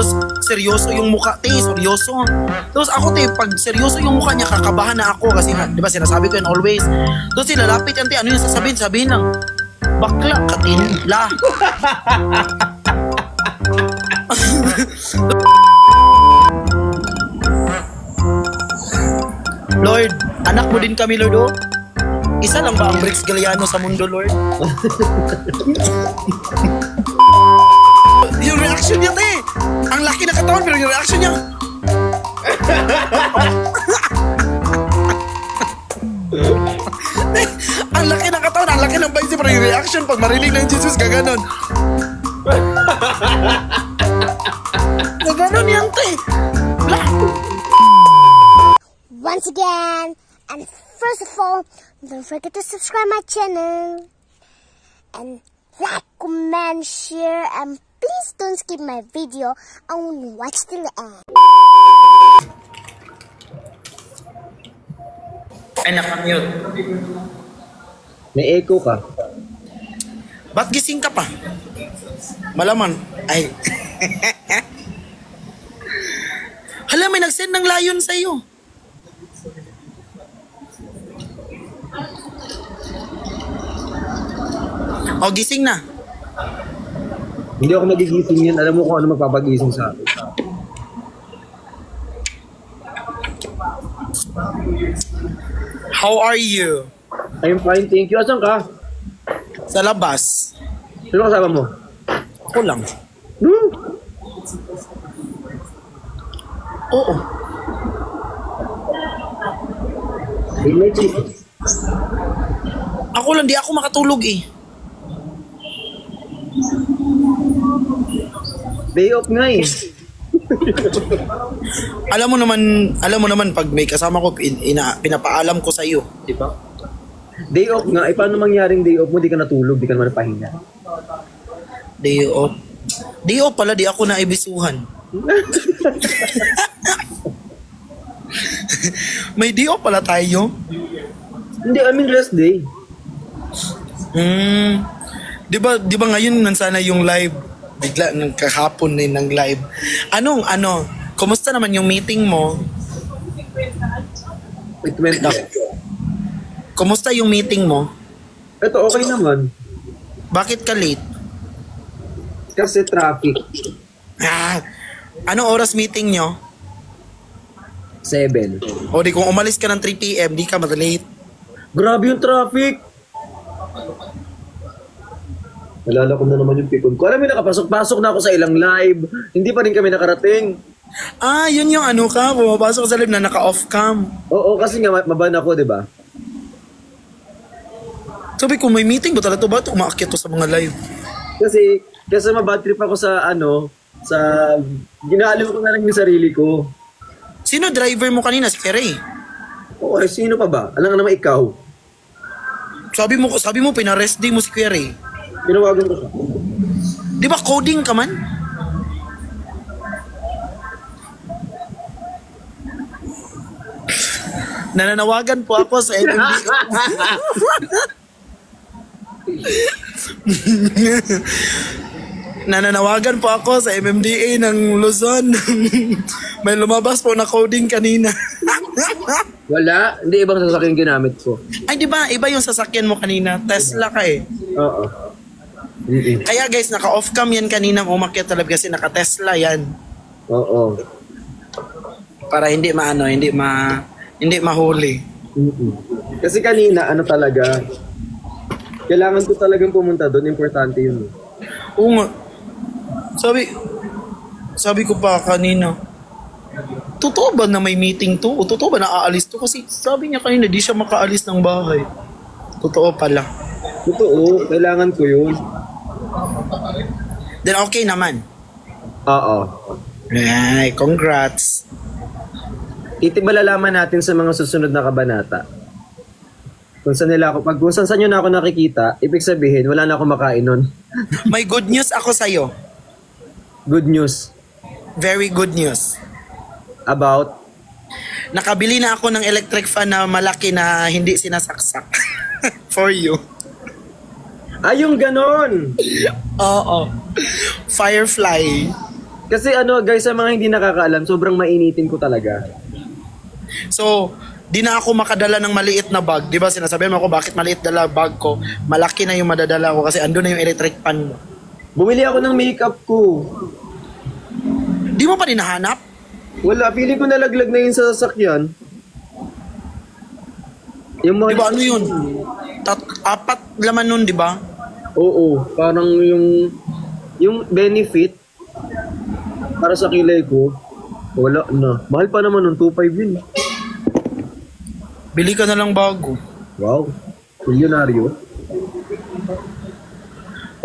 Tapos seryoso yung mukha, te, seryoso. Tapos ako, te, pag seryoso yung mukha niya, kakabahan na ako kasi nga, di ba sinasabi ko yun always. Tapos silalapit yan, te, ano yung sasabihin lang, bakla, katinla. Lord, anak mo din kami, Lord, oh. Isa lang ba ang Bricks Galiano sa mundo, Lord? Yung reaction niya, te. Ang laki na katawan, pero yung reaction niya. Ang laki na katawan, ang laki ng baisi, pero yung reaction pag marinig ng Jesus, gaganon. Gaganon yan, te. Once again, and first of all, don't forget to subscribe my channel and like, comment, share, and please don't skip my video and watch till the end. Ay, nakamute. May echo ka. Ba't gising ka pa? Malaman. Ay. Hala, may nag-send ng layon sa'yo. O, gising na. Hindi ako magigising yan. Alam mo kung ano magpapagising sa akin. How are you? I'm fine, thank you. Asan ka? Sa labas. Sino kasama mo? Ako lang. Hmm? Oo. May chief. Ako lang, di ako makatulog eh. Day off nga eh. Alam mo naman pag may kasama ko, pinapaalam ko sa iyo, di ba? Day off nga. Eh, paano mangyaring day off mo? Di ka natulog, di ka naman napahinga. Day off. Day off pala, di ako naibisuhan. May day off pala tayo. Hindi, I mean rest day. Di ba ngayon nansana yung live? Bigla ng kahapon din ng live. Kumusta naman yung meeting mo? It went up. Kumusta yung meeting mo? Ito, okay naman. Bakit ka late? Kasi traffic. Anong oras meeting nyo? 7. O di kung umalis ka ng 3 PM, di ka late. Grabe yung traffic. Nalala ko na naman yung pikon ko. Alam mo, nakapasok-pasok na ako sa ilang live. Hindi pa rin kami nakarating. Yun yung pumapasok sa live na naka-off cam. Oo, kasi nga maban ako, di ba? Sabi ko, may meeting ba talaga ba? Umaakit to sa mga live. Kasi mabad trip ako sa ginaalim ko na lang yung sarili ko. Sino driver mo kanina? Si Kerry. Oo, sino pa ba? Alam nga naman ikaw. Sabi mo pinarest day mo si Kerry. Tinawagan ko siya. Di ba coding ka man? Nananawagan po ako sa MMDA. Nananawagan po ako sa MMDA ng Luzon. May lumabas po na coding kanina. Wala, hindi ibang sasakyan ginamit ko. Ay, di ba? Iba yung sasakyan mo kanina. Tesla ka eh. Oo. Kaya guys, naka-off cam yan kanina umakyat talaga kasi naka-Tesla yan. Oo. Para hindi mahuli. Kasi kanina, talaga, kailangan ko talagang pumunta doon. Importante yun. Oo nga. Sabi ko pa kanina, totoo ba na may meeting to? O totoo ba na aalis to? Kasi sabi niya kanina, di siya makaalis ng bahay. Totoo pala. Totoo, kailangan ko yun. Then okay naman. Oo. Ay, congrats. Malalaman natin sa mga susunod na kabanata. Kung saan nyo na ako nakikita, ibig sabihin, wala na ako makain nun. May good news ako sa'yo. Good news. Very good news. About? Nakabili na ako ng electric fan na malaki na hindi sinasaksak. For you. Yung ganon! Oo. Firefly. Kasi guys, sa mga hindi nakakaalam, sobrang mainitin ko talaga. So, di na ako makadala ng maliit na bag. Di ba sinasabihan mo ako bakit maliit dala bag ko? Malaki na yung madadala ko kasi andun na yung electric pan mo. Bumili ako ng makeup ko. Di mo pa din nahanap? Wala, feeling ko nalaglag na yun sa sasakyan. Yung mga... Di ba ano yun? Apat laman nun, di ba? Oo, parang yung benefit para sa kilay ko, wala na. Mahal pa naman ng 2.5 yun. Bili ka na lang bago. Wow, milyonaryo.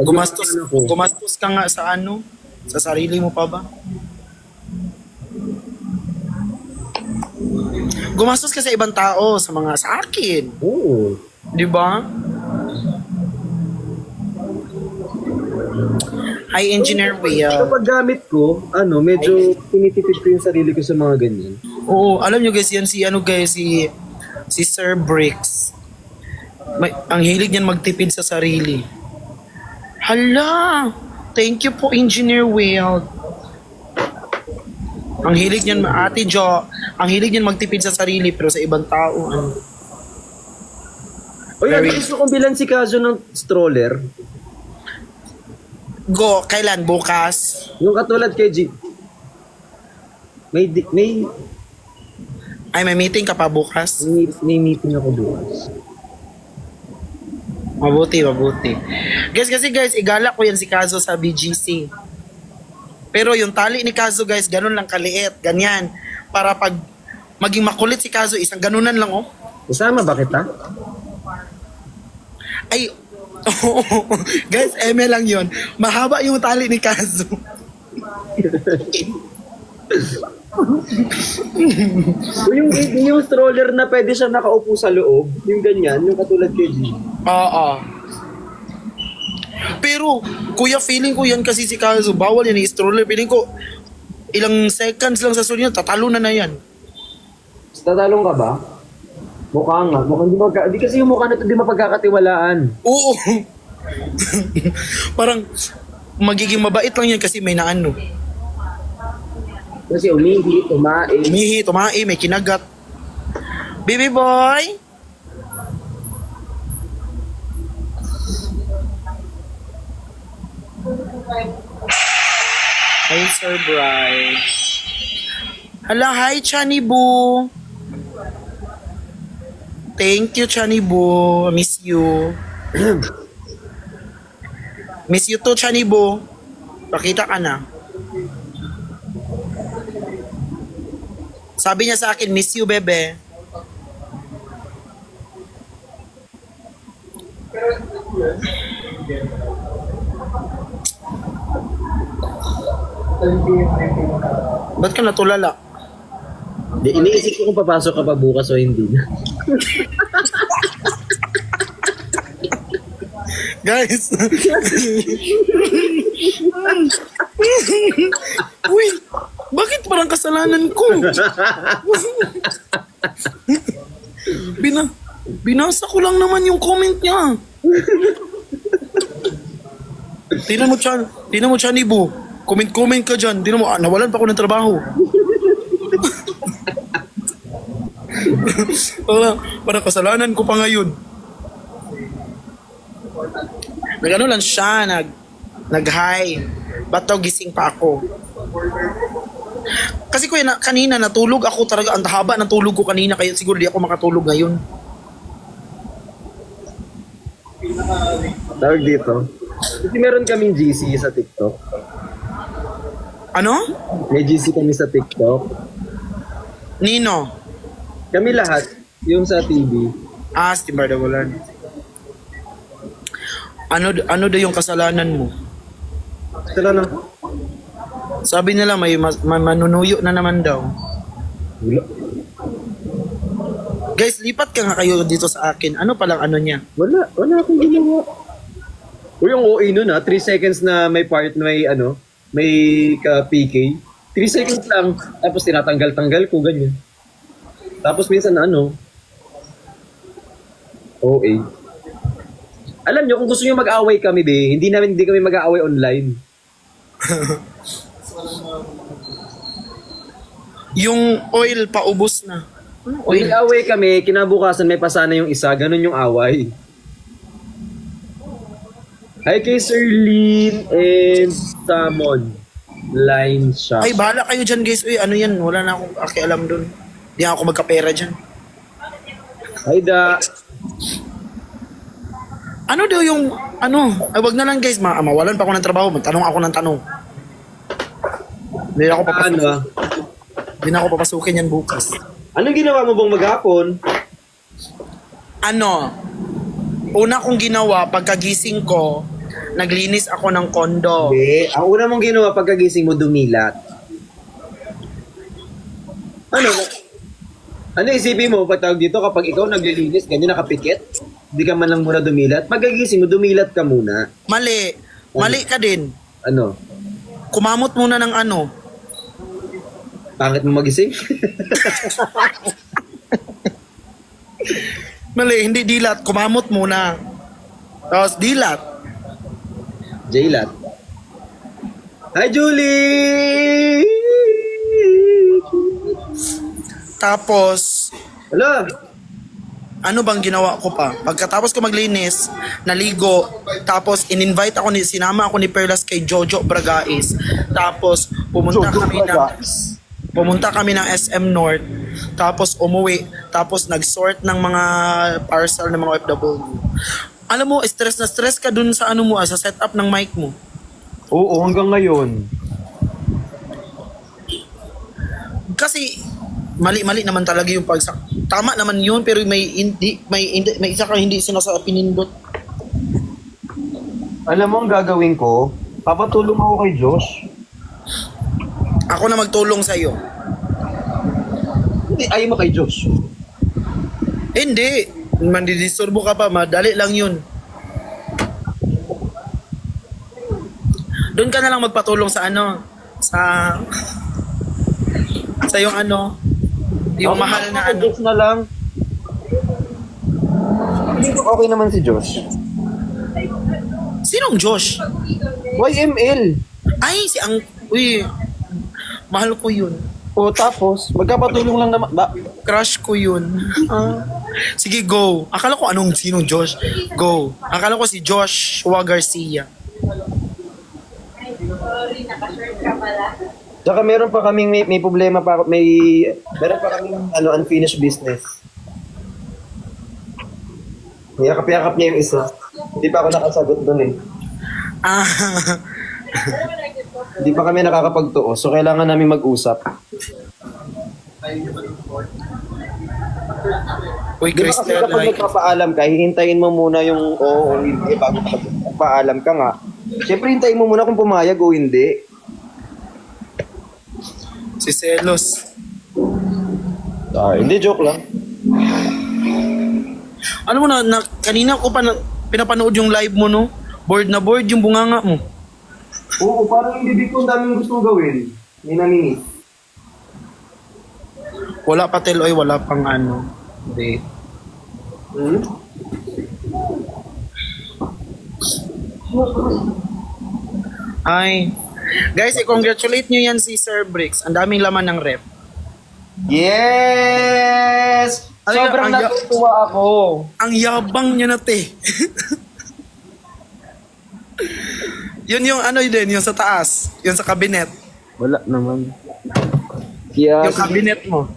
Gumastos ka nga sa ano? Sa sarili mo pa ba? Gumastos ka sa ibang tao, sa akin. Oo. Di ba? Hi, Engineer Will. Kapag gamit ko, medyo tinitipid ko yung sarili ko sa mga ganyan. Oo, alam nyo guys, yan si Sir Bricks. Ang hilig niyan magtipid sa sarili. Hala! Thank you po, Engineer Will. Ang hilig niyan, Ate Jo, ang hilig niyan magtipid sa sarili pero sa ibang tao, ano. Oy, gusto kong bilan si Kazo ng stroller. Kailan? Bukas? Yung katulad kay G. May Ay, may meeting ka pa bukas? may meeting ako bukas. Mabuti. Guys, igala ko yan si Kazo sa BGC. Pero yung tali ni Kazo, guys, ganun lang kaliit. Ganyan. Para pag maging makulit si Kazo, isang ganunan lang, oh. Isama ba kita? Ay, guys, eme lang yon. Mahaba yung tali ni Kazo. yung stroller na pwede siya nakaupo sa loob, yung ganyan, yung katulad kay G. Oo. Pero, kuya, feeling ko yan kasi si Kazo, bawal yan yung stroller. Feeling ko, ilang seconds lang sa sunod, tatalo na yan. Tatalong ka ba? Mukha nga. Di kasi yung mukha na ito di mapagkakatiwalaan. Oo. Parang, magiging mabait lang yan kasi may naano. Kasi umihi, Tumae, may kinagat. Baby boy! Hi, Sir Bryce. Hala, hi, Chani Boo. Thank you, Chani Boo. Miss you. Miss you too, Chani Boo. Pakita ka na. Sabi niya sa akin, miss you, bebe. Ba't ka natulala? Iniisip ko kung papasok ka pa bukas o hindi. Guys. Uy, bakit parang kasalanan ko? Binasa ko lang naman yung comment niya. Tingnan mo, Chani Boo. Comment ka dyan. Tingnan mo, nawalan pa ako ng trabaho. Parang kasalanan ko pa ngayon. Nagano lang siya, nag-hi. Ba't daw gising pa ako? Kasi kuya, kanina natulog ako talaga. Ang haba ng tulog ko kanina, kaya siguro di ako makatulog ngayon. Tawag dito. Kasi meron kaming GC sa TikTok. Ano? May GC kami sa TikTok. Nino? Kami lahat, yung sa TV. Si Timbardawalan. Ano daw yung kasalanan mo? Tala na. Sabi nila may manunuyo na naman daw. Wala. Guys, lipat ka nga kayo dito sa akin. Ano palang ano niya? Wala akong ginawa. Uy, yung OA nun 3 seconds na may part na may ka-PK. 3 seconds lang, tapos tinatanggal-tanggal ko, ganyan. Tapos minsan OA. Alam nyo, kung gusto nyo mag-away kami, hindi kami mag-aaway online. Yung oil paubos na. Anong Oil. oil? Nag-away kami, kinabukasan may pasana yung isa, ganun yung away. Hi kay Sir Lin and Samon. Line shop. Ay, bahala kayo dyan guys. Uy, ano yan? Wala na akong alam dun. Di ako magkapera dyan. Hi da. Ano daw yung, ano? Ay, wag na lang guys. Mawalan pa ako ng trabaho. Magtanong ako ng tanong. Hindi na ako papasukin. Ano? Hindi na ako papasukin yan bukas. Anong ginawa mo bang maghapon? Ano? Una kong ginawa, pagkagising ko, naglinis ako ng kondo. Hindi. Ang una mong ginawa pagkagising mo, dumilat. Ano? Ano isipin mo pag tawag dito kapag ikaw naglilinis, ganyan nakapikit? Hindi ka man lang muna dumilat? Pagkagising mo, dumilat ka muna. Mali. Mali ka din. Ano? Kumamot muna ng ano. Pangit mo magising? Mali, hindi dilat. Kumamot muna. Tapos dilat. Jaylat. Hi, Julie! Tapos, Hello? ano bang ginawa ko pa? Pagkatapos ko maglinis, naligo, tapos in-invite ako sinama ako ni Perlas kay Jojo Bragais. Tapos pumunta kami ng SM North, tapos umuwi, tapos nag-sort ng mga parcel ng mga OFW. Alam mo, stress na stress ka dun sa ano mo, sa setup ng mic mo. Oo, hanggang ngayon. Kasi mali naman talaga yung tama naman yun, pero may isa ka hindi sinasabi pinindot. Alam mo ang gagawin ko? Papatulong ako kay Josh. Ako na magtulong sa iyo. Hindi, ayaw mo kay Josh. Hindi. Mandidisturbo ka pa. Madali lang yun. Doon ka na lang magpatulong sa ano. Sa yung ano. Yung mahal na ano. Josh na lang. Okay naman si Josh. Sinong Josh? YML. Ay, uy, mahal ko yun. O tapos, magkapatulong lang naman. Crush ko yun. Sige, go. Akala ko sinong Josh. Go. Akala ko si Joshua Garcia. Tsaka meron pa kaming may problema pa, meron pa kaming unfinished business. Yakap-yakap niya yung isa. Hindi pa ako nakasagot doon eh. Ah, Hindi pa kami nakakapagtuo, so kailangan namin mag-usap. uy, Di ba kasi Crystal, kapag like, nagpapaalam ka, hihintayin mo muna yung oo o hindi bago magpapaalam ka nga. Siyempre, hintayin mo muna kung pumayag o hindi. si Celos. Hindi, joke lang. Ano mo na kanina ko pa pinapanood yung live mo, no? Bored na bored yung bunganga mo. Oo, parang yung bibig ko ang daming gustong gawin. May namingit. Wala pa Teloy, wala pang ano. Hindi. Hmm? Ay. Guys, i-congratulate nyo yan si Sir Bricks. Ang daming laman ng rep. Yes! Ano Sobrang yan? natutuwa ako. Ang yabang niya na, te. Yun yung ano din, yung sa taas. Yung sa cabinet. Wala naman. Kaya, Yung cabinet mo.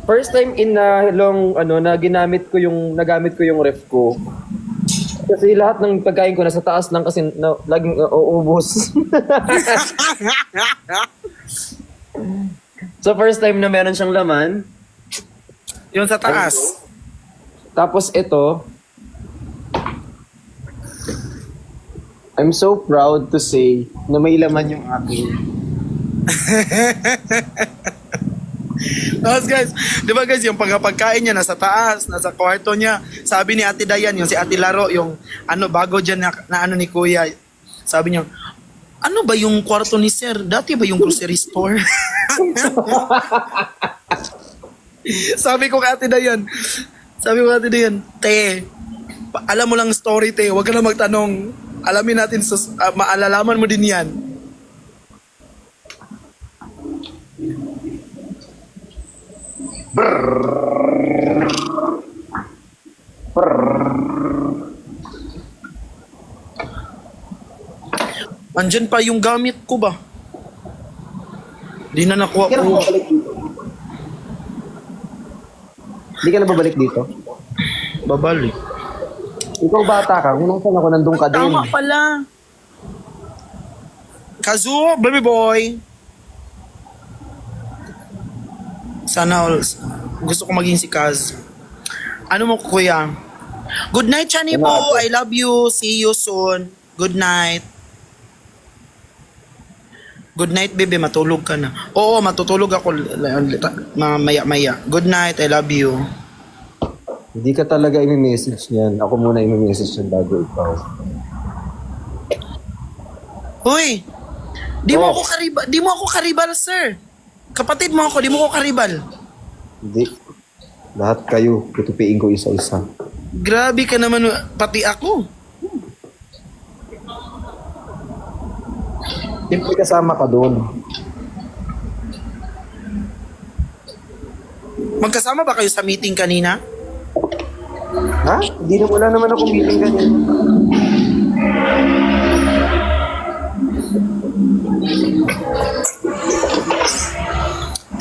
first time in nagamit ko yung ref ko. Kasi lahat ng pagkain ko nasa taas lang kasi laging uubos. So first time na meron siyang laman. Yung sa taas. Tapos ito, I'm so proud to say na may laman yung akin. Tapos guys, di ba guys, yung pagkain niya nasa taas, nasa kwarto niya. Sabi ni Ate Dayan, yung si Ate Laro, yung ano, bago dyan na ano ni Kuya. Sabi niya, ano ba yung kwarto ni Sir? Dati ba yung grocery store? Sabi ko kay Ate Dayan, te, alam mo lang story, te, huwag ka na magtanong. Alamin natin, maalalaman mo din yan. Andyan pa yung gamit ko ba? Di na nakuha Hindi ka na ko. babalik dito. Hindi ka na babalik dito. Babalik. Ikaw bata ka, kung nasan ako, nandun ka din. Tama pala. Kazu, baby boy. Sana all, gusto ko maging si Kaz. Ano mo kuya? Good night, Chani po. I love you. See you soon. Good night. Good night, baby. Matulog ka na. Oo, matutulog ako maya-maya. Good night. I love you. Hindi ka talaga i-message niyan. Ako muna i-message niyan bago ikaw. Uy! Di mo ako karibal, sir. Kapatid mo ako, di mo ako karibal. Hindi. Lahat kayo, tutupiin ko isa-isa. Grabe ka naman, pati ako. Siyempre kasama ka doon. Magkasama ba kayo sa meeting kanina? Ha? Hindi na wala naman akong meeting ganyan.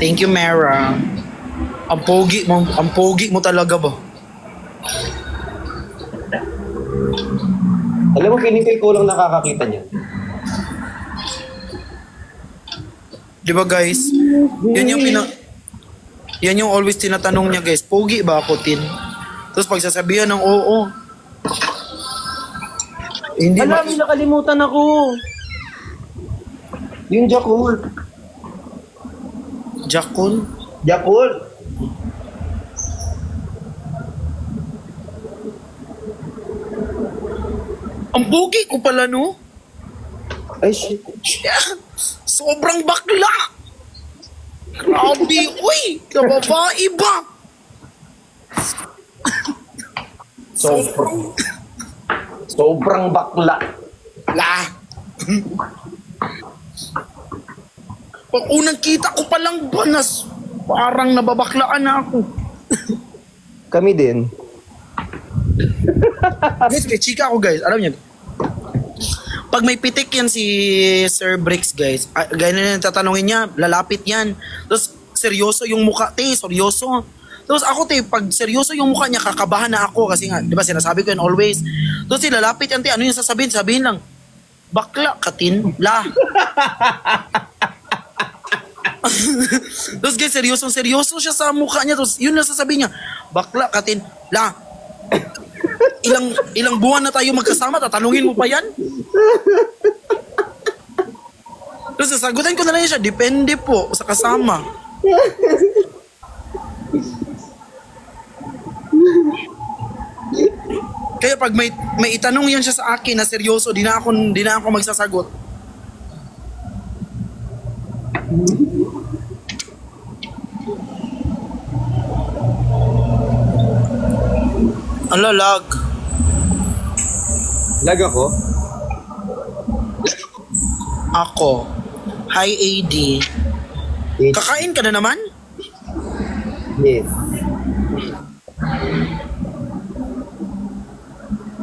Thank you, Mara. Ang pogi mo talaga ba? Alam mo, feeling ko lang nakakakita niya. Di ba guys? Yan yung always tinatanong niya guys, pogi ba ako, Tin? Tapos pagsasabihan ng oo. Hindi Alam, nakalimutan ako. Yung Jakul. Jakul? Jakul. Ang pogi ko pala, no? Ay, shit. Yeah. Sobrang bakla! Grabe, uy! Kababae ba? Sobrang bakla. La! Pag unang kita ko palang banas, parang nababaklaan na ako. Kami din. Guys, may chika ako guys. Alam niyo, pag may pitik yan si Sir Bricks guys, ganyan na tatanungin niya, lalapit yan. Tapos seryoso yung mukha, seryoso. Tapos ako pag seryoso yung mukha niya, kakabahan na ako kasi nga, di ba sinasabi ko yan always. Tapos lalapit yan, ano yung sabihin lang, bakla, katin, la. Tapos guys, seryoso siya sa mukha niya. Tapos yun lang sasabihin niya, bakla, katin, la. Ilang buwan na tayo magkasama, tatanungin mo pa yan? Tapos sasagutin ko na lang siya, depende po sa kasama. Kaya pag may itanong yan siya sa akin na seryoso, di na ako magsasagot. Ala, lag. Lag ako? Ako. Hi, AD. Kakain ka na naman? Yes.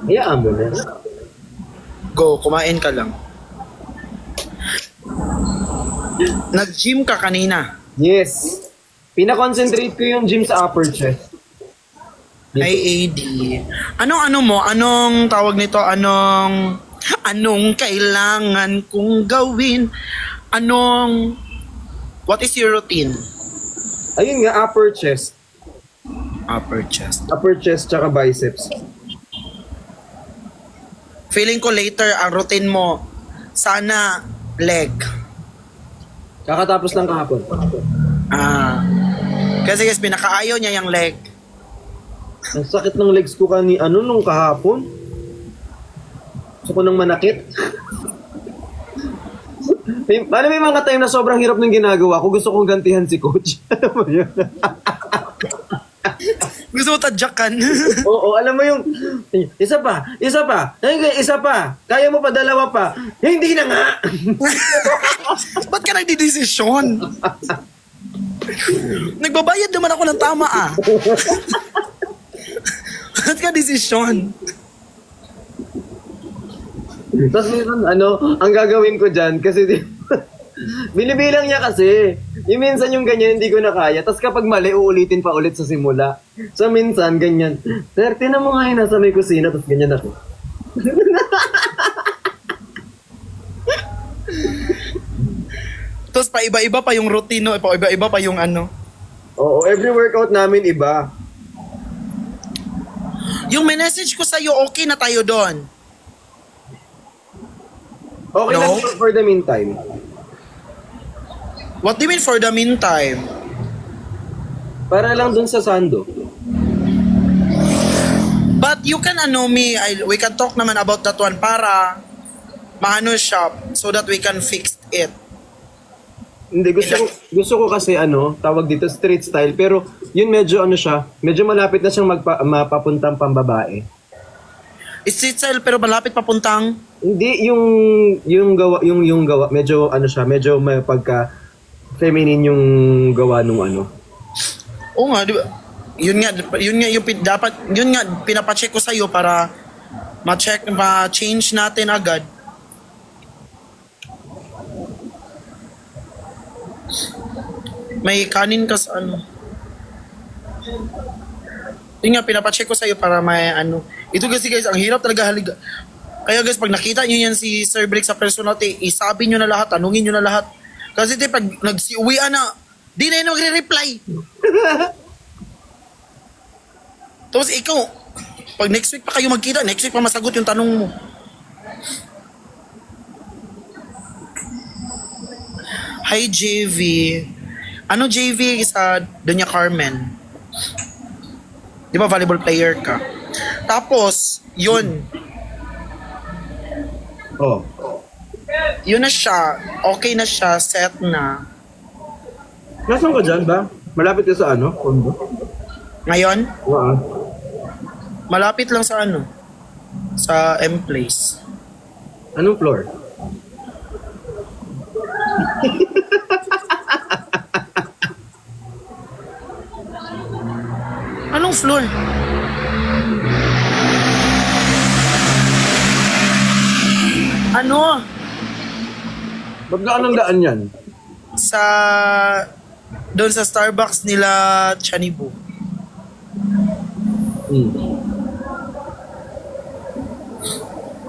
Hayaan mo na. Go, kumain ka lang. Nag-gym ka kanina. Yes. Pinakonsentrate ko yung gym sa upper chest. Hi, AD. Anong tawag nito? Anong kailangan kong gawin? What is your routine? Ayun nga, upper chest. Upper chest. Upper chest tsaka biceps. Feeling ko later, ang routine mo, sana leg. Kakatapos lang kahapon. Kasi guys, pinakaayaw niya yung leg. Ang sakit ng legs ko nung kahapon. Gusto ko nang manakit. may mga time na sobrang hirap ng ginagawa ko. Gusto kong gantihan si coach. Alam mo yun? Gusto mo tadyakan? Oo, alam mo yung, isa pa, isa pa, kaya mo pa, dalawa pa, hindi na nga. Ba't ka nagdidesisyon? Nagbabayad naman ako ng tama ah. Ba't ka desisyon? Tapos minsan, ang gagawin ko dyan, kasi binibilang niya kasi. Yung minsan yung ganyan, hindi ko na kaya. Tapos kapag mali, uulitin pa ulit sa simula. So minsan, ganyan. Sir, tinan mo nga yun, nasa may kusina, tapos ganyan ako. Tapos pa-iba-iba pa yung routine, no? Pa-iba-iba pa yung ano. Oo, every workout namin iba. Yung message ko sa'yo, okay na tayo doon. Okay No? lang for the meantime. What do you mean for the meantime? Para lang dun sa Sando. But you can we can talk naman about that one para maano siya so that we can fix it. Hindi, gusto ko kasi tawag dito street style, pero yun medyo medyo malapit na siyang mapapuntang pambabae. Street style pero malapit papuntang. Hindi yung gawa medyo medyo may pagka feminine yung gawa nung Oo nga, di ba? Yun nga pinapacheck ko sa iyo para ma-change natin agad. May kanin ka sa Yun nga, pinapacheck ko sa iyo para may Ito kasi guys, ang hirap talaga haliga. Kaya guys, pag nakita nyo yan si Sir Brick sa personal, isabi nyo na lahat, tanungin nyo na lahat. Kasi pag nagsiuwian na, di na yun magre-reply. Tapos ikaw, pag next week pa kayo magkita, next week pa masagot yung tanong mo. Hi JV. Ano JV sa Doña Carmen? Di ba volleyball player ka? Tapos, yun. Oh. Yun na siya. Okay na siya. Set na. Nasaan ka dyan ba? Malapit ka sa condo? Ngayon, Oo. malapit lang sa sa M-Place. Anong floor? Anong floor? Ba't ka anong daan yan? Doon sa Starbucks nila Chanibu.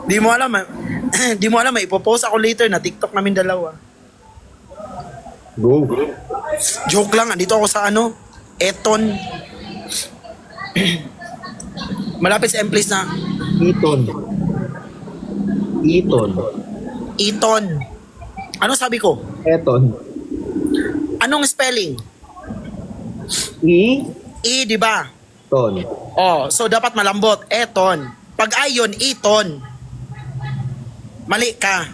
Di mo alam di mo alam, ipopost ako later na TikTok namin dalawa. Go. Joke lang, andito ako sa Eton. Malapit sa M-Place na. Eton. Ano sabi ko? Eton. Anong spelling? E, di ba? Ton. Oh, so dapat malambot. Eton. Pag ayon, Eton. Mali ka.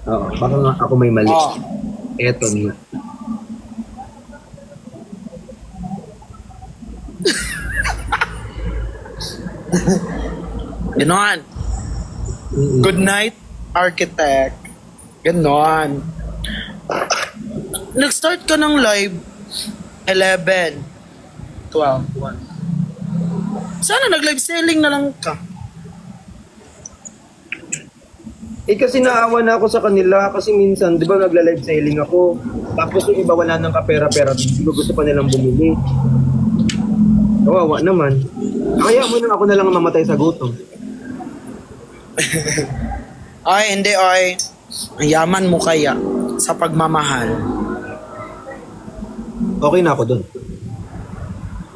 Oo, baka nga ako may mali. Oh. Eton nga. Ganon. Good night, architect. Ganon. Nag-start ka ng live 11, 12, 1. Sana nag-live selling na lang ka. Kasi naawa na ako sa kanila kasi minsan, di ba nagla-live selling ako, tapos yung iba wala ng kapera-pera, gusto pa nilang bumili. Kawawa naman. Kaya mo na ako na lang mamatay sa gutom. Ay, hindi, ay. Ang yaman mo kaya sa pagmamahal. Okay na ako dun.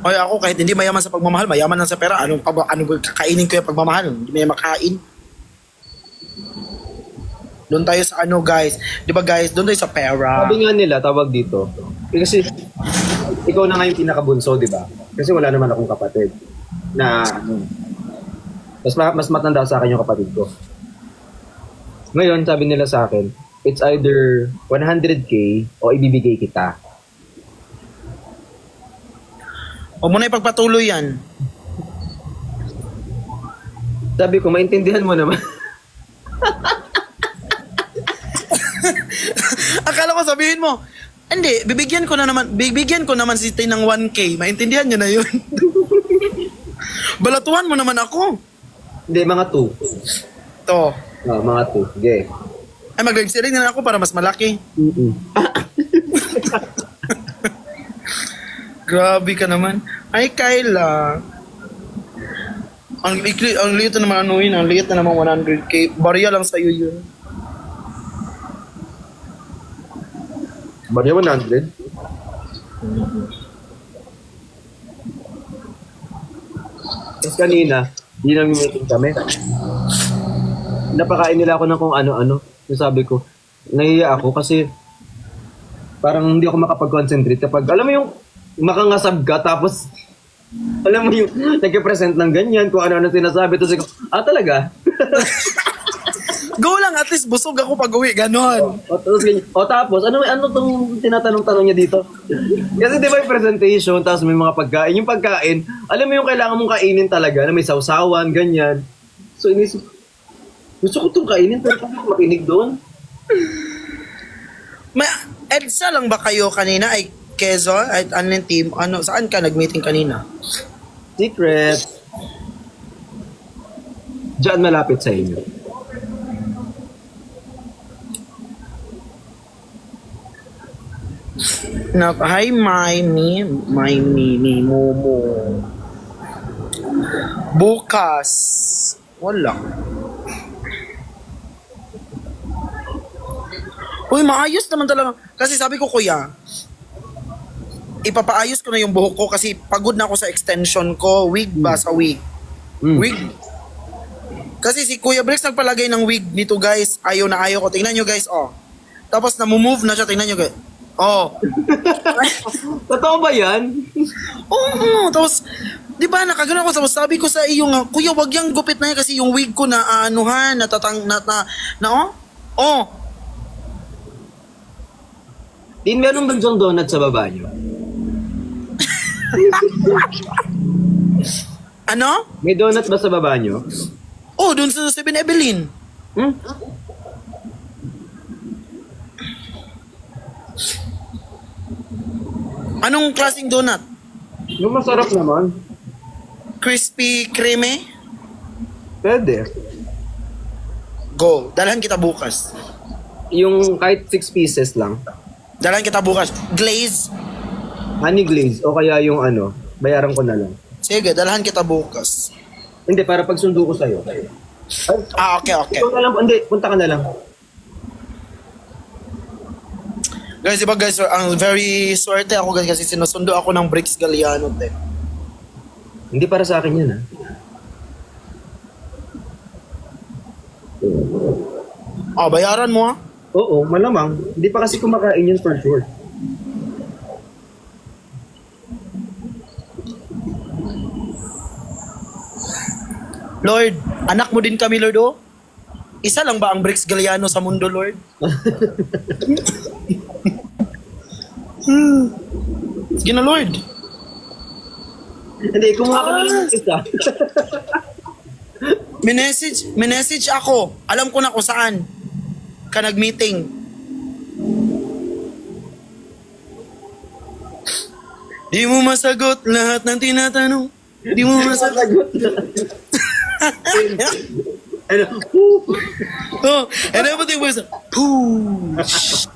Ay, ako kahit hindi mayaman sa pagmamahal, mayaman lang sa pera. Ano kakainin ko yung pagmamahal? Hindi may makain. Doon tayo sa guys. Di ba guys, doon tayo sa pera. Sabi nga nila, tawag dito. Kasi ikaw na nga yung pinakabunso, di ba? Kasi wala naman akong kapatid. Mas matanda sa akin yung kapatid ko. Ngayon, sabi nila sa akin, it's either 100K o ibibigay kita. Huwag mo na ipagpatuloy yan. Sabi ko, maintindihan mo naman. Akala ko sabihin mo, hindi, bibigyan ko naman si Tay ng 1K. Maintindihan niya na yun. Balatuhan mo naman ako. Hindi, mga 2. To. Mga 2. Sige. Ay, mag-live selling na ako para mas malaki. Grabe ka naman. Ay, Kayla. Ang liit na naman ano yun. Ang liit na naman 100K. Barya lang sa'yo yun. Barya 100? Tapos kanina, di nang meeting kami. Napakain nila ako ng kung ano-ano. Yung sabi ko, nahiya ako kasi parang hindi ako makapag-concentrate kapag, alam mo yung makangasab ka tapos alam mo yung nag-present ng ganyan kung ano-ano sinasabi. Tapos ako, talaga? Go lang, at least busog ako pag uwi, ganon. Tapos, ano tong tinatanong-tanong niya dito? Kasi di ba yung presentation, tapos may mga pagkain. Yung pagkain, alam mo yung kailangan mong kainin talaga, na may sausawan, ganyan. So, inisip, gusto ko itong kainin, pero kung makinig doon. May EDSA lang ba kayo kanina? Ay, Quezon? Ay, ano yung team? Ano, saan ka nag-meeting kanina? Secret. Diyan malapit sa inyo. Hi, Mimi, Momo. Bukas. Wala. Uy, maayos naman talaga. Kasi sabi ko, kuya, ipapaayos ko na yung buhok ko kasi pagod na ako sa extension ko. Wig ba sa wig? Wig. Kasi si Kuya Brix nagpalagay ng wig nito, guys. Ayaw na ayaw ko. Tingnan nyo, guys, oh. Tapos namumove na siya. Tingnan nyo, guys. Oh. Totoo ba yan? Oo. Tapos, di ba, nakagano ako. Tapos sabi ko sa iyo nga, kuya, wag yung gupit na yan kasi yung wig ko na anuhan, oh. Din, meron bang John Donut sa baba nyo? Ano? May donut ba sa baba nyo? Oh, dun sa 7 Evelyn. Anong klaseng donut? Yung masarap naman. Crispy creamy? Pwede. Go. Dalhan kita bukas. Yung kahit 6 pieces lang. Dalhan kita bukas. Glaze? Honey glaze o kaya yung bayaran ko na lang. Sige, dalhan kita bukas. Hindi, para pagsundo ko sa'yo. Ay, Okay. Punta ka na lang. Guys, diba guys, ang very swerte ako guys kasi sinusundo ako ng Brix Galliano. Hindi para sa akin yan, Bayaran mo Oo, malamang. Hindi pa kasi kumakain yun for sure. Lord, anak mo din kami, Lord, oh. Isa lang ba ang Brix Galliano sa mundo, Lord? Sige na, Lord. Hindi, kumuha ka na lang ng isa. Minessage ako. Alam ko na kung saan ka nag-meeting. Di mo masagot lahat ng tinatanong. Di mo masagot. Oh, and everything was poosh.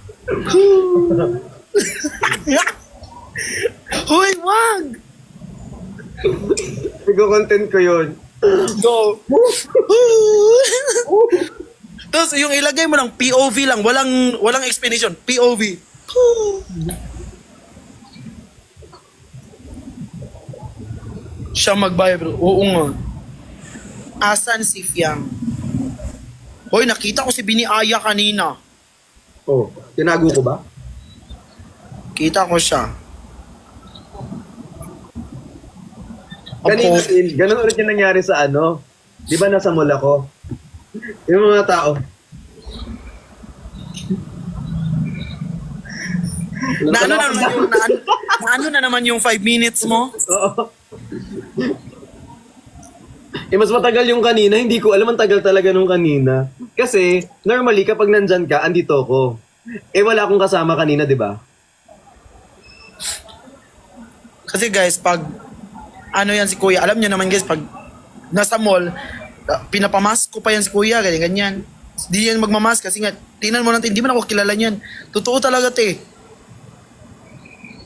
Hoy, wag! Nag-content ko yun. Go. Tapos yung ilagay mo lang POV lang, walang explanation. POV. Siya magbayad, bro. Oo nga. Asan si Fiang? Hoy, nakita ko si Biniaya kanina. Oh, tinago ko ba? Kita ko siya. Kanina din, ganun ulit yung nangyari sa di ba nasa mall ako? Yung mga tao. Ano na naman yung 5 minutes mo? Oo. Mas matagal yung kanina, hindi ko alam ang tagal talaga nung kanina. Kasi, normally, kapag nandyan ka, andito ako. Wala akong kasama kanina, di ba? Kasi guys, pag ano yan si kuya, alam niyo naman guys, pag nasa mall, pinapamask ko pa yan si kuya, ganyan. Di yan magmamask kasi nga, tingnan mo natin, hindi man ako kilala niyan. Totoo talaga, te.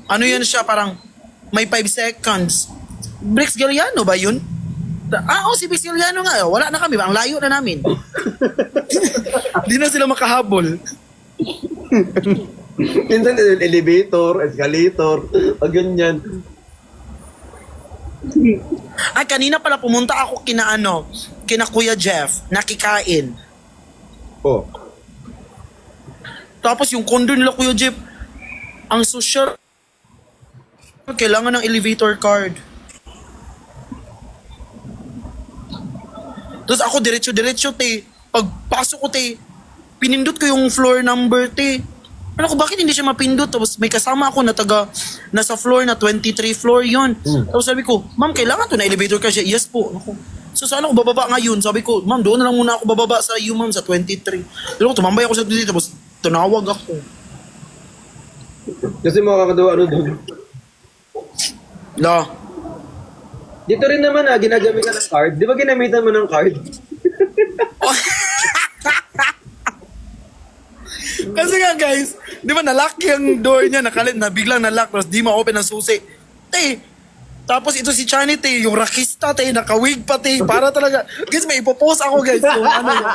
Ano yan siya, parang may 5 seconds. Brix Galiano ba yun? Si Brix Galiano nga. Wala na kami, ang layo na namin. Di na sila makahabol. Minsan, elevator, escalator, ganyan. Ay, kanina pala pumunta ako kina Kuya Jeff, nakikain. Oh. Tapos yung condo nila Kuya Jeff, ang social, kailangan ng elevator card. Tapos ako diretso-diretso, te. Pagpasok ko, te, pinindot ko yung floor number, te. Ano ko, bakit hindi siya mapindot? Tapos may kasama ako na nasa floor na 23 floor yon. Tapos sabi ko, ma'am, kailangan to na elevator card siya. Yes po. Ako. So saan ako bababa ngayon? Sabi ko, ma'am, doon na lang muna ako bababa sa iyo, ma'am, sa 23. Pero tumambay ako sa 23, tapos tunawag ako. Kasi makakadawa doon. La. Dito rin naman ginagamit ka ng card. Di ba ginamitan mo ng card? Kasi nga guys, di ba nalock yung door niya, biglang nalock, tapos di ma-open ang susi. Te, tapos ito si Chani, te, yung rakista, te, nakawig pa, te, para talaga, guys, may ipopost ako, guys, yung ano yun.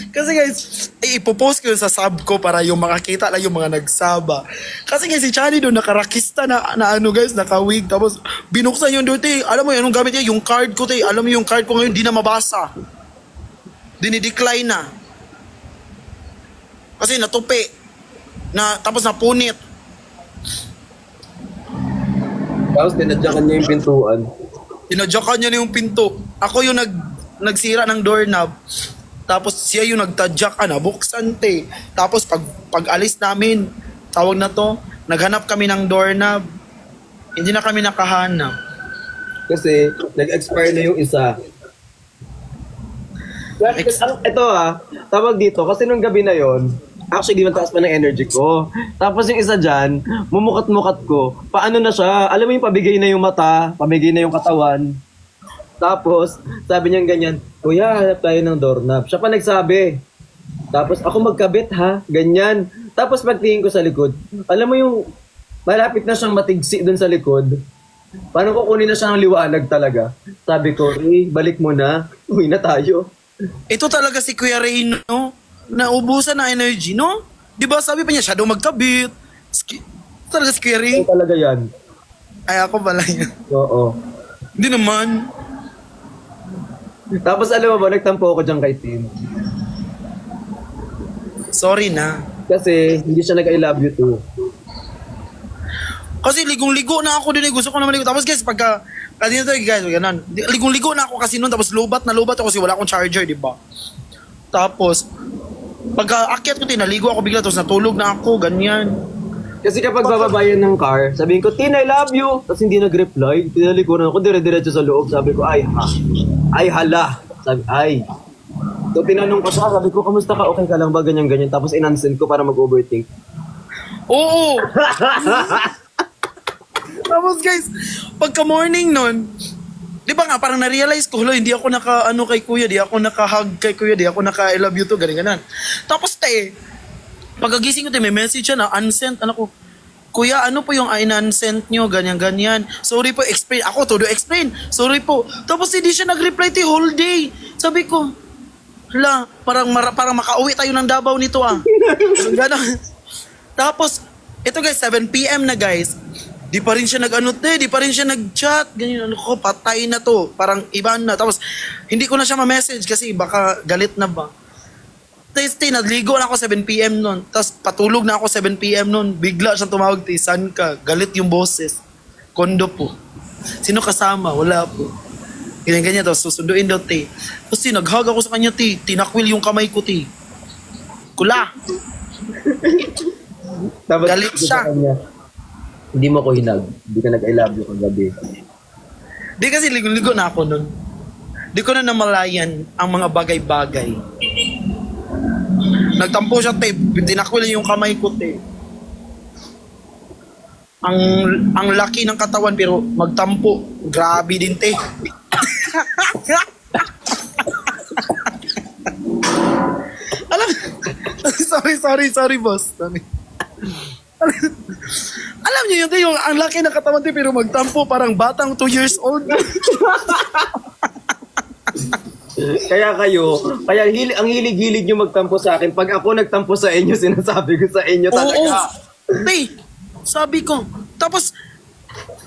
Kasi guys, ipopost ko yun sa sub ko para yung makakita lang yung mga nagsaba. Kasi guys, si Chani doon, nakarakista na ano guys, nakawig, tapos binuksan yung door, te, alam mo yun, anong gamit niya, yung card ko, te, alam mo yung card ko ngayon, di na mabasa. Dinidecline na. Kasi natupi. Tapos napunit. Tapos dinadyakan niya yung pintuan. Dinadyakan niya na yung pinto. Ako yung nagsira ng doorknob. Tapos siya yung nagtadyak, buksan, te. Tapos pag alis namin, tawag na to, naghanap kami ng doorknob. Hindi na kami nakahanap. Kasi nag-expire na yung isa. Ito tawag dito, kasi nung gabi na yon, actually mataas pa ng energy ko. Tapos yung isa dyan, mumukat-mukat ko. Paano na siya? Alam mo yung pabigay na yung mata, pabigay na yung katawan. Tapos, sabi niya ganyan, Kuya, hanap tayo ng doorknob. Siya pa nagsabi. Tapos ako magkabit ha, ganyan. Tapos pagtingin ko sa likod, alam mo yung malapit na siyang matigsi dun sa likod. Paano kukunin na siya ng liwanag talaga? Sabi ko, balik mo na. Uwi na tayo. Ito talaga si Kuya Ray, no? Naubusan na energy, no? Di ba sabi pa niya, siya daw magkabit. Talaga si Kuya Ray. Ito talaga yan. Ay, ako pala yan. Oo. Hindi naman. Tapos alam mo ba, nagtampo ako dyan kay Tim. Sorry na. Kasi hindi siya nag-I love you too. Kasi ligong-ligo na ako din. Gusto ko na maligo. Tapos guys, kanina tayo guys, ganun. Ligong-ligo na ako kasi noon. Tapos lobat ako kasi wala akong charger, di ba? Tapos, pagka-akyat ko, tinaligo ako bigla. Tapos natulog na ako, ganyan. Kasi kapag bababayan ng car, sabihin ko, Tin, I love you! Tapos hindi nag-reply. Tinaligo na ako, dire-diretso sa loob. Sabi ko, ay hala. Sabi, ay. So tinanong ko siya, sabi ko, kamusta ka? Okay ka lang ba? Ganyan-ganyan. Tapos inansend ko para mag-overthink. Oo! Tapos guys, pagka morning nun, di ba nga, parang na-realize ko, hindi ako kay kuya, di ako naka-hug kay kuya, di ako naka-I love you to, ganyan. Tapos pagkagising ko, may message siya na unsent, kuya, ano po yung unsent nyo, ganyan. Sorry po, explain. Ako, todo explain. Sorry po. Tapos hindi siya nag-reply whole day. Sabi ko, parang makauwi tayo ng Davao nito Tapos, ito guys, 7 PM na guys. Di pa rin siya di pa rin siya nag-chat. Ganyan, patay na to. Parang iba na. Tapos, hindi ko na siya ma-message kasi baka galit na ba. Tapos, nagligo na ako 7 PM nun. Tapos, patulog na ako 7 PM nun. Bigla siyang tumawag, saan ka? Galit yung boses. Kondo po. Sino kasama? Wala po. Ganyan. Tapos, susunduin daw, Tapos, nag-hug ako sa kanya, Tinakwil yung kamay ko, Kula. Tapos, Galit siya. sa kanya, hindi mo ko hinag. Hindi ka nag-I love you kagabi. Di kasi ligo-ligo na ako nun. Di ko na namalayan ang mga bagay-bagay. Nagtampo siya, te. Tinakwil yung kamay ko, te. Ang laki ng katawan pero magtampo. Grabe din, te. Alam, sorry, boss. Sorry. Alam niyo yun, te, yung ang laki ng katawan, te, pero magtampo parang batang 2 years old. Ang hilig-hilig nyo magtampo sa akin. Pag ako nagtampo sa inyo, sinasabi ko sa inyo talaga. Oo. Te, sabi ko. Tapos,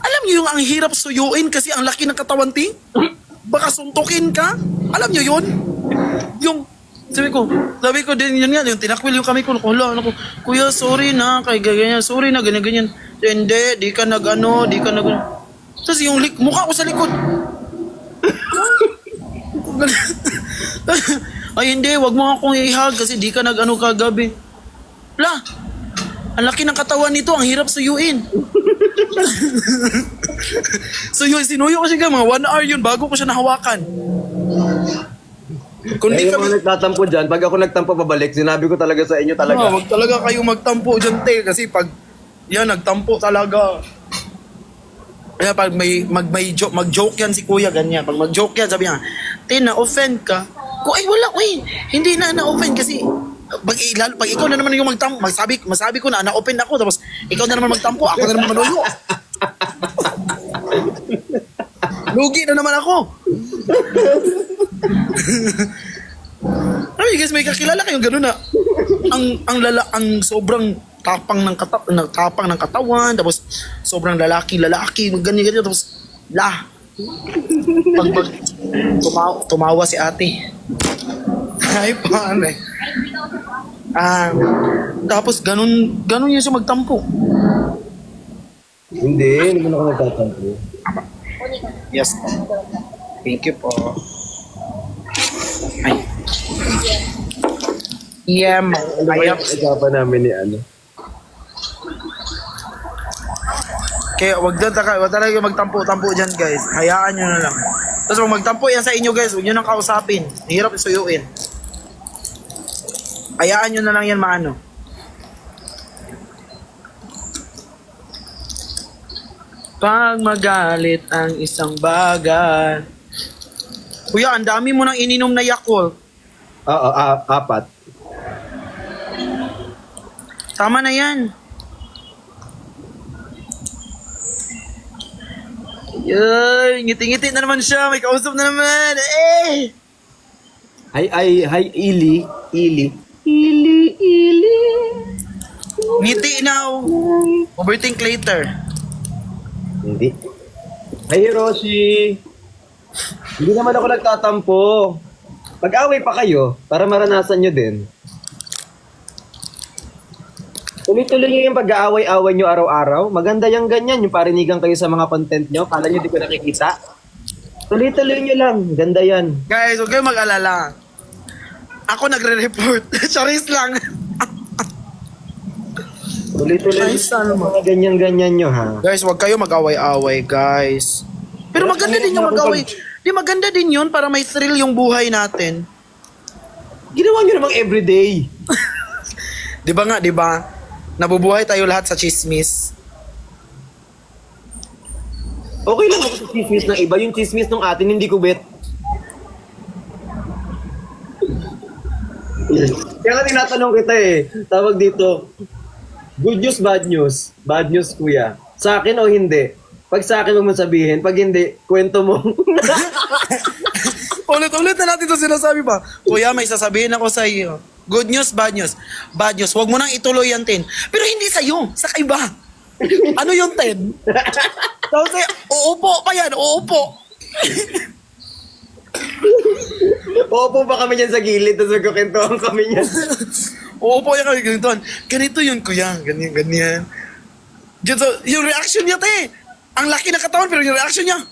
alam niyo yung ang hirap suyuin kasi ang laki ng katawan, te? Baka suntukin ka? Alam niyo yun? Yung, sabi ko din yun nga, yung tinakwil yung kami ko, hala, ano ko, kuya, sorry na, kay ganyan, sorry na, ganyan. Hindi, di ka nag. Tapos yung mukha ko sa likod. Ay hindi, wag mo akong ihag kasi di ka nag-ano kagabi. La, ang laki ng katawan nito, ang hirap suyuin. Sinuyo ko siya mga 1 hour yun bago ko siya nahawakan. Kung di Kaya kami... mo nagtatampo dyan, pag ako nagtampo pabalik, sinabi ko talaga sa inyo talaga. Wag talaga kayo magtampo dyan, te, kasi pag yan, nagtampo talaga. Kaya pag mag-joke yan si kuya, ganyan. Pag mag-joke yan, sabi niya, te, na-offend ka? Ay, wala, hindi na-offend kasi pag ikaw na naman yung magtampo, masabi ko na-offend ako, tapos ikaw na naman magtampo, ako na naman manuyo. Lugi na naman ako. Ay, guys, may kakilala kayong gano'n na ang sobrang tapang ng katawan, tapos sobrang lalaki, ganyan, tapos pag tumawa si ate. Ay, paano eh. Tapos ganun yun siya magtampo. Hindi naman ako nagtatampo. Yes. Thank you po. Ay. Yeah, Ayaw. Usapan namin ni ano. Kaya wag talaga magtampo-tampo dyan, guys. Hayaan nyo na lang. Tapos kung magtampo yan sa inyo, guys, huwag nyo nang kausapin. Hirap isuyuin. Hayaan nyo na lang yan maano. Pag magalit ang isang bagay. Kuya, ang dami mo nang ininom na Yakult. Oo, 4. Tama na yan. Yay, ngiti-ngiti na naman siya. May kausap na naman. Eh! Hi, Ili. Ngiti now. Overthink later. Hindi. Hi, Hiroshi. Hindi naman ako nagtatampo. Pag-away pa kayo, para maranasan nyo din. Tuloy-tuloy nyo yung pag-aaway-away nyo araw-araw. Maganda yung ganyan, yung parinigan kayo sa mga content nyo. Kala nyo di ko nakikita. Tuloy-tuloy nyo lang. Ganda yan. Guys, huwag kayong mag-alala. Ako nagre-report. Charis lang. Tuloy-tuloy Ay, nyo sana yung mga ganyan-ganyan nyo, ha? Guys, huwag kayo mag-away-away, guys. Pero maganda din yung mag-away. Di maganda din yun para may thrill yung buhay natin. Ginawa nyo namang everyday. Di ba? Nabubuhay tayo lahat sa chismis. Okay lang ako sa chismis ng iba. Yung chismis ng atin, hindi ko bet. Kaya nga tinatanong kita eh. Tawag dito, good news, bad news? Bad news, kuya. Sa akin o hindi? Pag sa akin mo sabihin, pag hindi, kwento mo. Ulit-ulit na natin ito sinasabi pa. Kuya, may sasabihin ako sa iyo. Good news, bad news. Bad news, huwag mo nang ituloy yan, Ten. Pero hindi sa'yo, sa kaiba. Ano yung Ten? Tapos uupo pa yan, uupo. Uupo pa kami dyan sa gilid, tapos magkukentuhan kami niyan. Uupo yan kami, ganito yun, kuya. Ganyan. So, yung reaction niya, te. Ang laki ng katawan, pero yung reaction niya.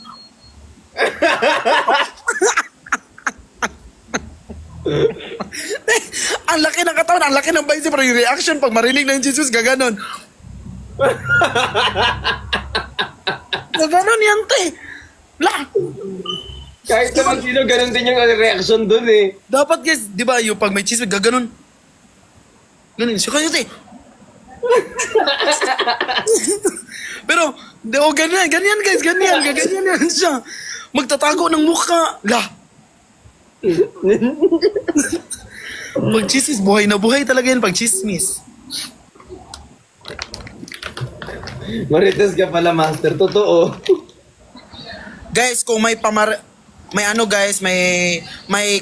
Ang laki ng katawan, ang laki ng bicep, pero yung reaction pag marinig ng Jesus, gaganon. Gaganon yan, te. La! Kahit naman sino, ganun din yung reaction dun eh. Dapat guys, di ba, yung pag may chismis, gaganon. Ganun, siya kayo, te. Pero, ganyan guys, ganyan yan siya. Magtatago ng mukha. La! Pag chismis, buhay na buhay talaga yan pag chismis. Marites ka pala, master. Totoo. Guys, kung may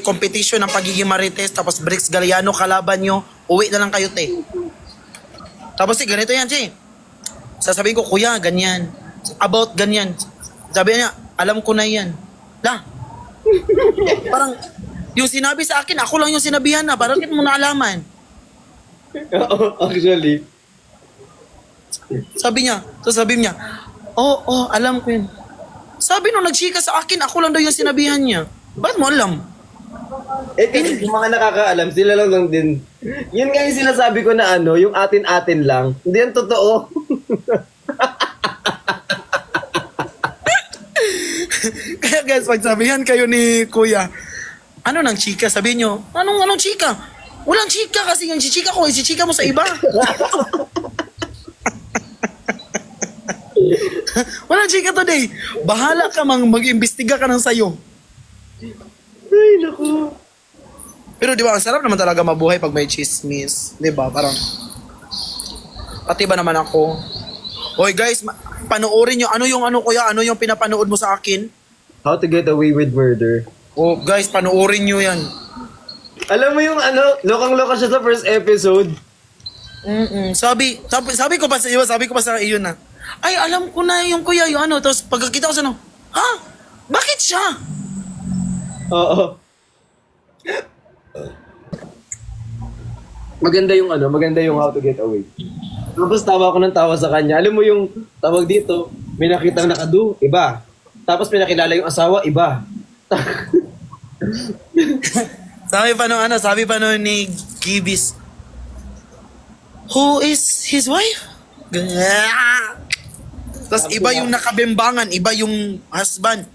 competition ng pagiging marites tapos Bricks Galiano kalaban nyo, uwi na lang kayo, te. Tapos ganito yan, che. Sasabihin ko, kuya, ganyan. About ganyan. Sabi niya, alam ko na yan. La. Parang, yung sinabi sa akin, ako lang yung sinabihan na. Parang mo naalaman. Oo, actually. Sabi niya, alam ko yun. Sabi nung nagchika sa akin, ako lang daw yung sinabihan niya. Ba't mo alam? Kasi yung mga nakakaalam, sila lang din. Yun nga yung sinasabi ko na yung atin-atin lang. Hindi yan totoo. Kaya guys, pagsabihan kayo ni kuya, ano nang chika? Sabihin nyo, anong chika? Walang chika kasi yung chichika ko, isichika mo sa iba. Walang chika today. Bahala ka mag-imbestiga ka ng sayo. Ay, naku. Pero di ba, ang sarap naman talaga mabuhay pag may chismis. Di ba? Parang, pati ba naman ako? Hoy guys, panoorin nyo. Ano yung pinapanood mo sa akin? How to Get Away with Murder. Oh guys, panoorin nyo yan. Alam mo yung lokang-loka siya sa first episode. Sabi ko pa sa iyo na, ay, alam ko na yung kuya, yung tapos pagkakita ko sa ha? Bakit siya? Oo. Maganda yung How to Get Away. Tapos tawa ko ng tawa sa kanya. Alam mo yung tawag dito, may nakitang nakadu, iba. Tapos may nakilala yung asawa, iba. Sabi pa nung ni Gibis, who is his wife? Tapos iba yung nakabembangan, iba yung husband.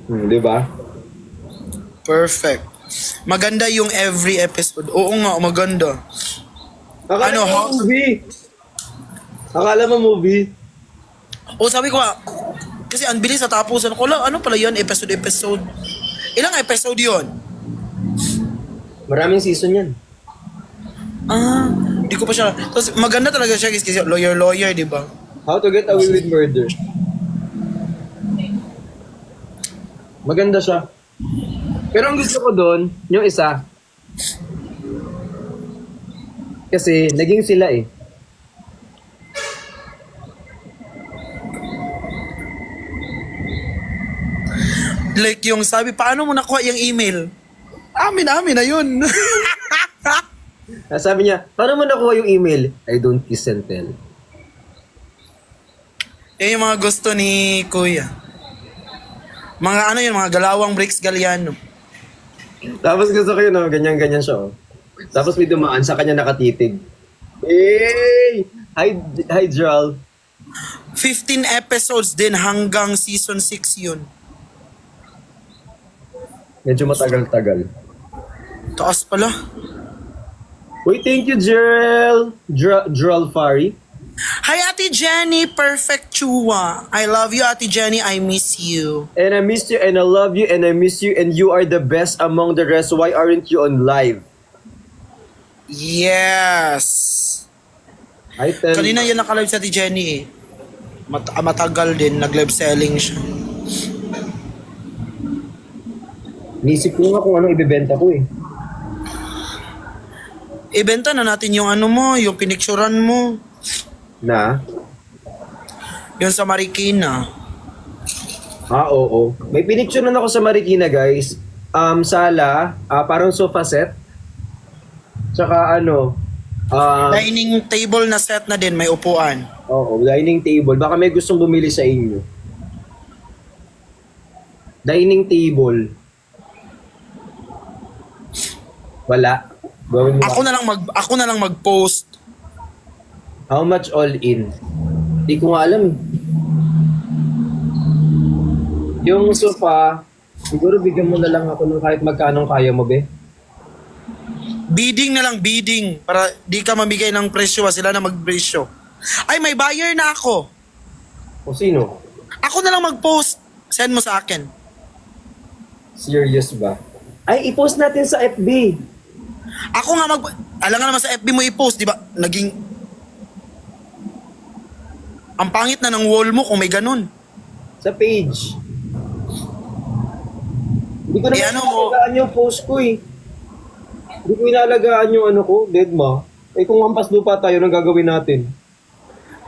Di ba? Perfect. Maganda yung every episode. Oo nga, maganda. Akala mo movie. Akala mo movie. Sabi ko kasi ang bilis sa tapusan ko lang, ano pala yan, episode. Ilang episode yon? Maraming season yan. Di ko pa siya. Tapos maganda talaga siya kasi lawyer, di ba? How to Get Away with Murder. Maganda siya. Pero ang gusto ko doon, yung isa. Kasi naging sila eh. Like yung sabi, paano mo nakuha yung email? Amin na yun. Sabi niya, paano mo nakuha yung email? I don't kiss and tell. Yan yung mga gusto ni Kuya. Mga galawang Bricks Galiano. Tapos gusto ko yun, ganyan-ganyan siya. Tapos may dumaan sa kanya nakatitig. Hey! Hi, Jral. 15 episodes din hanggang season 6 yun. Medyo matagal-tagal. Taas pala. Uy, thank you, Jral Fari. Hi, Ate Jenny. Perfect chua. I love you, Ate Jenny. I miss you. And I miss you, and I love you, and I miss you, and you are the best among the rest. Why aren't you on live? Yes. I tell Kanina yan nakalive sa Ate Jenny eh. Matagal din. Nag-live selling siya. Nisip ko nga kung anong ibibenta ko eh. Ibenta na natin yung yung pinicturan mo. Na? Yung sa Marikina. Oo. May pinicture na ako sa Marikina, guys. Sala, parang sofa set. Tsaka Dining table na set na din, may upuan. Oo, dining table. Baka may gustong bumili sa inyo. Dining table. Wala. Gawin mo. Ako na lang mag-post. How much all in? Hindi ko nga alam. Yung sofa, siguro bigyan mo na lang ako ng kahit magkano kaya mo, be. Bidding na lang, bidding. Para di ka mamigay ng presyo, sila na mag-presyo. Ay, may buyer na ako. O sino? Ako na lang mag-post. Send mo sa akin. Serious ba? Ay, i-post natin sa FB. Ako nga alam nga naman sa FB mo i-post, di ba? Naging... Ang pangit na ng wall mo kung may ganun. Sa page. Hindi ko naman ano mo? inalagaan yung post ko eh. Hindi ko inalagaan yung ano ko, deadma. Eh kung hampas lupa tayo, nang gagawin natin?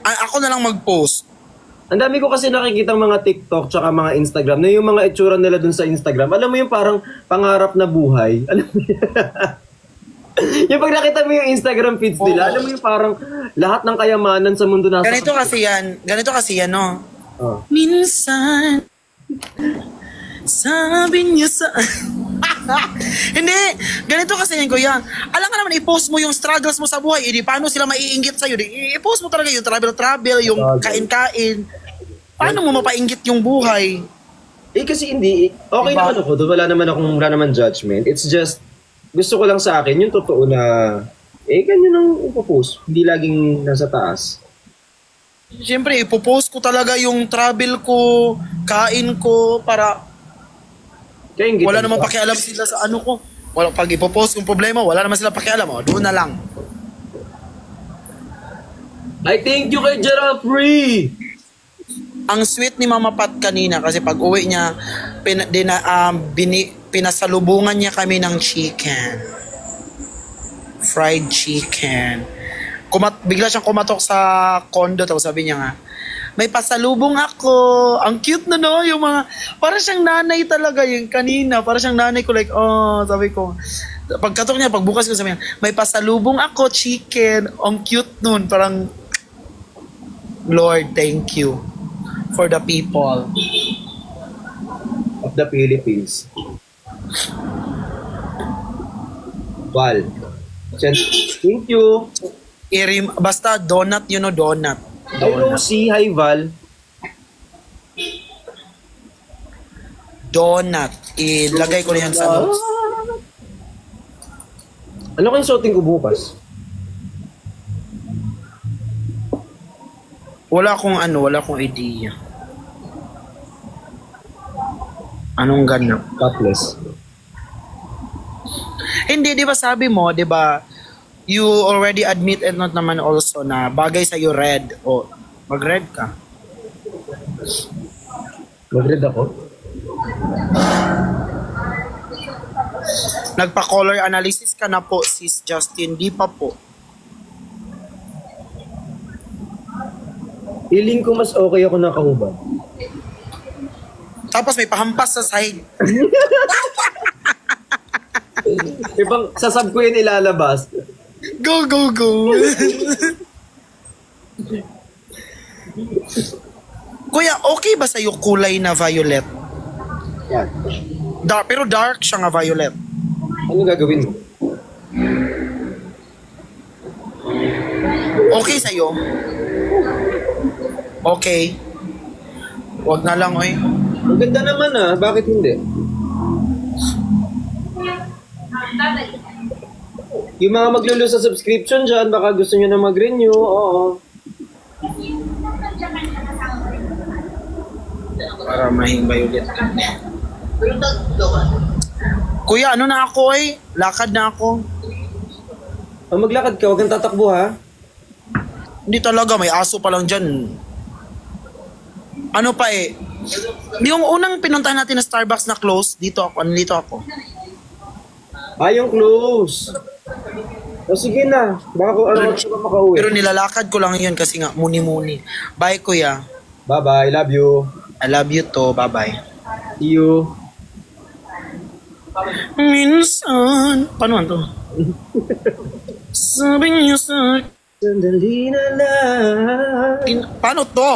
Ako na lang mag-post. Ang dami ko kasi nakikita mga TikTok tsaka mga Instagram na yung mga itsura nila dun sa Instagram. Alam mo yung parang pangarap na buhay? Alam mo yun? Yung pag nakita mo yung Instagram feeds nila, alam mo yung parang lahat ng kayamanan sa mundo nasa... Ganito kasi yan, no? Oh. Minsan, sabi niya sa... Hindi, ganito kasi yan, kuya. Alam ka naman, i-post mo yung struggles mo sa buhay. Hindi, paano sila maiinggit sa'yo? I-post mo talaga yung travel-travel, yung kain-kain. Paano mo mapainggit yung buhay? Eh kasi hindi, okay Diba? naman ako, wala naman judgment. It's just, gusto ko lang sa akin yung totoo na, ganyan ang ipopost. Hindi laging nasa taas. Siyempre, ipopost ko talaga yung travel ko, kain ko, para Kaya wala namang pakialam sila sa ano ko. Pag ipopost yung problema, wala naman sila pakialam. O, doon na lang. I thank you kay Jarafree! Ang sweet ni Mama Pat kanina kasi pag uwi niya, pinasalubungan niya kami ng chicken. Fried chicken. Bigla siyang kumatok sa condo, tapos sabi niya nga, may pasalubong ako. Ang cute na, no? Yung mga, para siyang nanay talaga yung kanina. Para siyang nanay ko, like, oh, sabi ko. Pagkatok niya, pagbukas ko, sabi niya, may pasalubong ako, chicken. Ang cute nun. Parang, Lord, thank you for the people Of the Philippines. Val. Thank you. Basta donut, you know, donut. Hi Rosie, hi Val. Donut. Ilagay ko na yan sa notes. Ano kayong suotin ko bukas? Wala akong idea. Anong ganap? Topless. Hindi, di ba sabi mo, di ba, you already admitted not naman also na bagay sa'yo red. O, mag-red ka. Mag-read ako? Nagpa-color analysis ka na po, sis Justin. Di pa po. Feeling ko mas okay ako nakahubad. Tapos may pahampas sa side. Ibang sasab ko yun ilalabas. Go, go, go. Kuya, okay ba sa'yo kulay na violet? Yan. Pero dark siya nga violet. Ano gagawin mo? Okay sa'yo? Okay. Wag na lang, oy. Ang ganda naman bakit hindi? Yung mga maglulu sa subscription dyan, baka gusto nyo na mag-renew, oo. Para mahimbay ulit. Kuya, ano na ako eh? Lakad na ako. Maglakad ka, huwag kang tatakbo ha. Hindi talaga, may aso pa lang dyan. Ano pa eh? Yung unang pinuntahan natin na Starbucks na close, dito ako. Yung close. O sige na, baka kung ano ka makauwi. Pero nilalakad ko lang yun kasi nga, muni-muni. Bye, kuya. Bye-bye, love you. I love you to. Bye-bye. See you. Minsan. Paano to? Sabi niyo sa... Sandali na lang. Paano to?